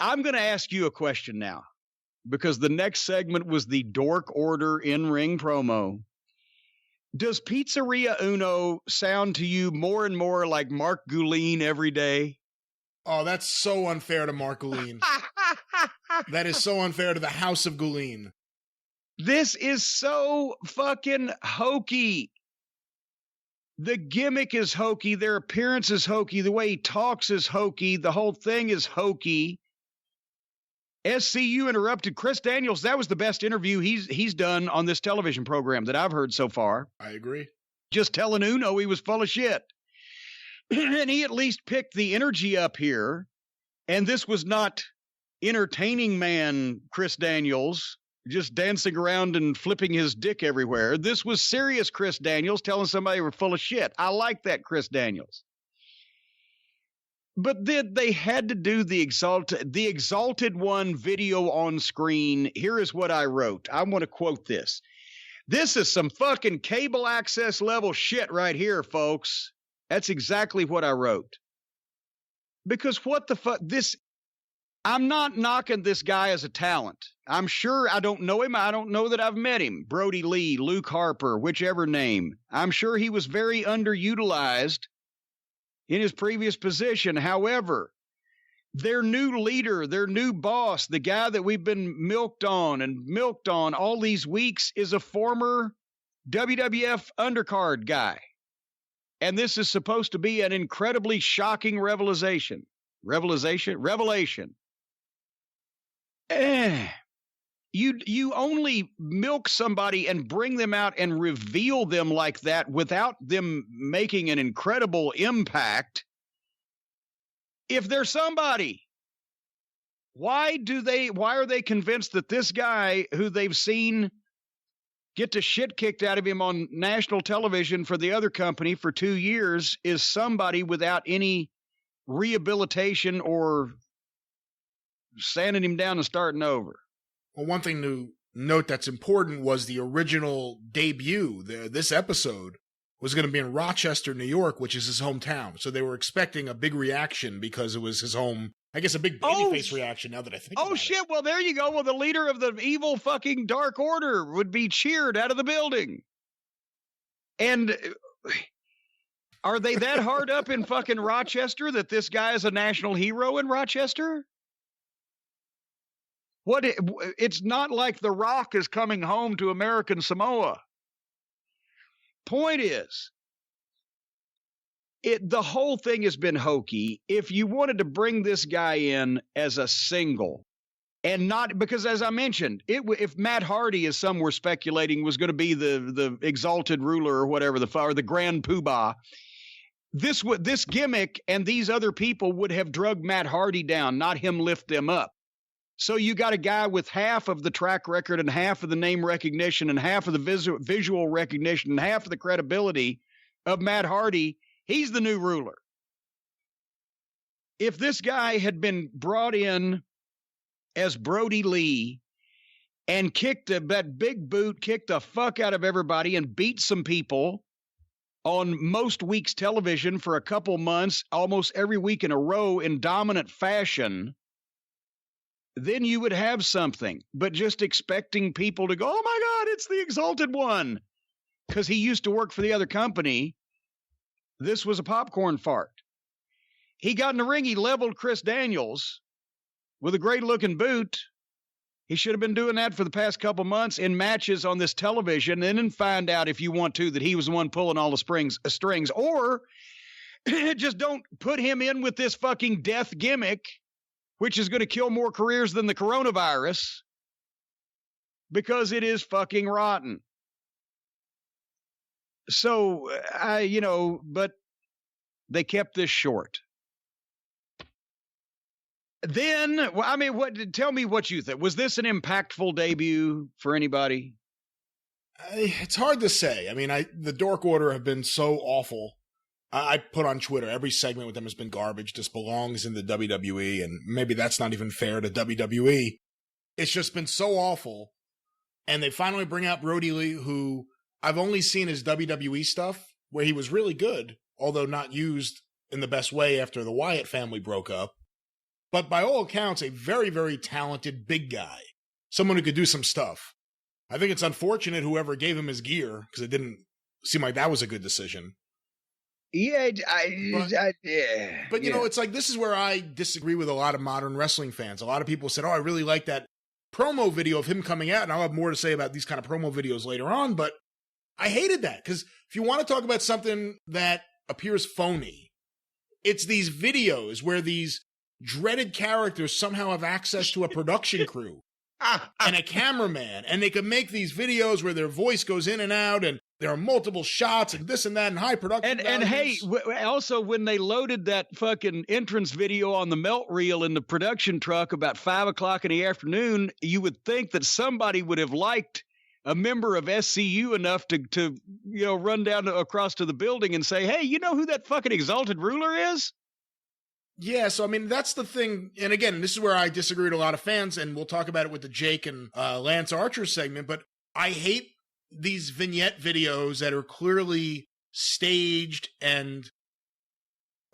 I'm going to ask you a question now, because the next segment was the Dork Order in-ring promo. Does Pizzeria Uno sound to you more and more like Mark Guline every day? Oh, that's so unfair to Mark Guline. That is so unfair to the House of Guline. This is so fucking hokey. The gimmick is hokey. Their appearance is hokey. The way he talks is hokey. The whole thing is hokey. SCU interrupted Chris Daniels. That was the best interview he's done on this television program that I've heard so far. I agree. Just telling Uno he was full of shit. And he at least picked the energy up here. And this was not entertaining man Chris Daniels just dancing around and flipping his dick everywhere. This was serious Chris Daniels telling somebody we're full of shit. I like that Chris Daniels. But then they had to do the Exalted One video on screen. Here is what I wrote. I want to quote this. This is some fucking cable access level shit right here, folks. That's exactly what I wrote. Because what the fuck, I'm not knocking this guy as a talent. I'm sure I don't know him. I don't know that I've met him. Brodie Lee, Luke Harper, whichever name. I'm sure he was very underutilized in his previous position. However, their new leader, their new boss, the guy that we've been milked on all these weeks is a former WWF undercard guy. And this is supposed to be an incredibly shocking revelation. You only milk somebody and bring them out and reveal them like that without them making an incredible impact. If they're somebody, why are they convinced that this guy who they've seen get the shit kicked out of him on national television for the other company for 2 years is somebody without any rehabilitation or sanding him down and starting over? Well, one thing to note that's important was the original debut. This episode was going to be in Rochester, New York, which is his hometown. So they were expecting a big reaction because it was his home. I guess a big babyface reaction now that I think about it. Oh, shit. Well, there you go. Well, the leader of the evil fucking Dark Order would be cheered out of the building. And are they that hard up in fucking Rochester that this guy is a national hero in Rochester? It's not like The Rock is coming home to American Samoa. Point is, the whole thing has been hokey. If you wanted to bring this guy in as a single, and not because, as I mentioned, if Matt Hardy, as some were speculating, was going to be the exalted ruler or whatever, or the grand poobah, this gimmick and these other people would have drugged Matt Hardy down, not him lift them up. So you got a guy with half of the track record and half of the name recognition and half of the visual recognition and half of the credibility of Matt Hardy. He's the new ruler. If this guy had been brought in as Brodie Lee and kicked that big boot, kicked the fuck out of everybody and beat some people on most weeks' television for a couple months, almost every week in a row in dominant fashion, then you would have something. But just expecting people to go, oh my God, it's the Exalted One, because he used to work for the other company, this was a popcorn fart. He got in the ring, he leveled Chris Daniels with a great-looking boot. He should have been doing that for the past couple months in matches on this television, and then find out, if you want to, that he was the one pulling all the strings. Or just don't put him in with this fucking death gimmick, which is going to kill more careers than the coronavirus, because it is fucking rotten. So, but they kept this short. Then, tell me what you think. Was this an impactful debut for anybody? It's hard to say. I mean, the Dork Order have been so awful. I put on Twitter, every segment with them has been garbage. This belongs in the WWE, and maybe that's not even fair to WWE. It's just been so awful. And they finally bring out Brodie Lee, who I've only seen his WWE stuff, where he was really good, although not used in the best way after the Wyatt family broke up. but by all accounts, a very, very talented big guy. Someone who could do some stuff. I think it's unfortunate whoever gave him his gear, because it didn't seem like that was a good decision. Yeah, but you know, it's like, this is where I disagree with a lot of modern wrestling fans. A lot of people said, oh, I really like that promo video of him coming out, and I'll have more to say about these kind of promo videos later on, but I hated that, because if you want to talk about something that appears phony, it's these videos where these dreaded characters somehow have access to a production crew and a cameraman, and they can make these videos where their voice goes in and out, and there are multiple shots and this and that and high production and hey, also when they loaded that fucking entrance video on the melt reel in the production truck about 5 o'clock in the afternoon, you would think that somebody would have liked a member of SCU enough to run down across to the building and say, hey, you know who that fucking Exalted Ruler is? Yeah, so I mean, that's the thing. And again, this is where I disagree with a lot of fans, and we'll talk about it with the Jake and Lance Archer segment, but I hate these vignette videos that are clearly staged and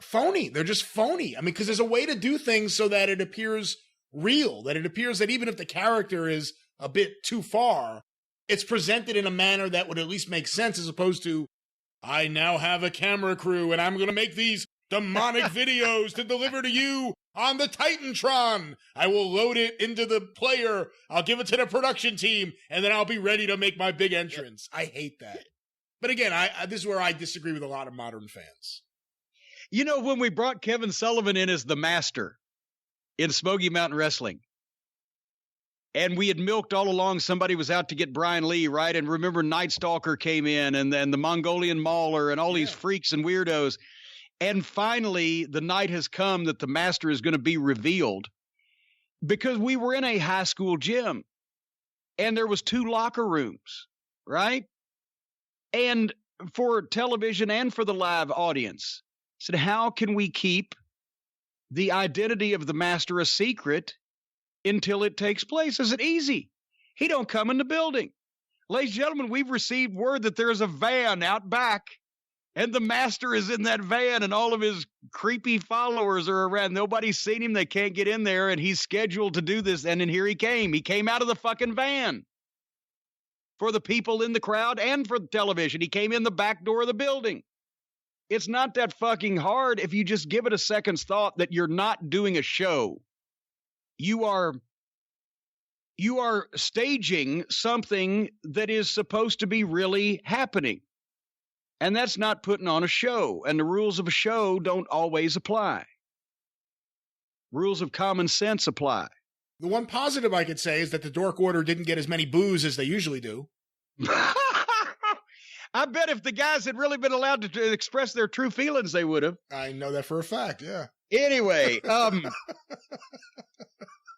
phony. They're just phony. I mean, because there's a way to do things so that it appears real, that it appears that even if the character is a bit too far, it's presented in a manner that would at least make sense, as opposed to, I now have a camera crew and I'm going to make these demonic videos to deliver to you on the Titantron. I will load it into the player. I'll give it to the production team, and then I'll be ready to make my big entrance. I hate that. But again, this is where I disagree with a lot of modern fans. You know, when we brought Kevin Sullivan in as the master in Smoky Mountain Wrestling, and we had milked all along somebody was out to get Brian Lee, right? And remember, Night Stalker came in, and then the Mongolian Mauler and all these freaks and weirdos. And finally, the night has come that the master is going to be revealed, because we were in a high school gym and there was 2 locker rooms, right? And for television and for the live audience, I said, how can we keep the identity of the master a secret until it takes place? I said, easy. He don't come in the building. Ladies and gentlemen, we've received word that there's a van out back, and the master is in that van, and all of his creepy followers are around. Nobody's seen him. They can't get in there, and he's scheduled to do this. And then here he came. He came out of the fucking van for the people in the crowd and for the television. He came in the back door of the building. It's not that fucking hard if you just give it a second's thought that you're not doing a show. You are staging something that is supposed to be really happening. And that's not putting on a show. And the rules of a show don't always apply. Rules of common sense apply. The one positive I could say is that the Dork Order didn't get as many boos as they usually do. I bet if the guys had really been allowed to express their true feelings, they would have. I know that for a fact, yeah. Anyway,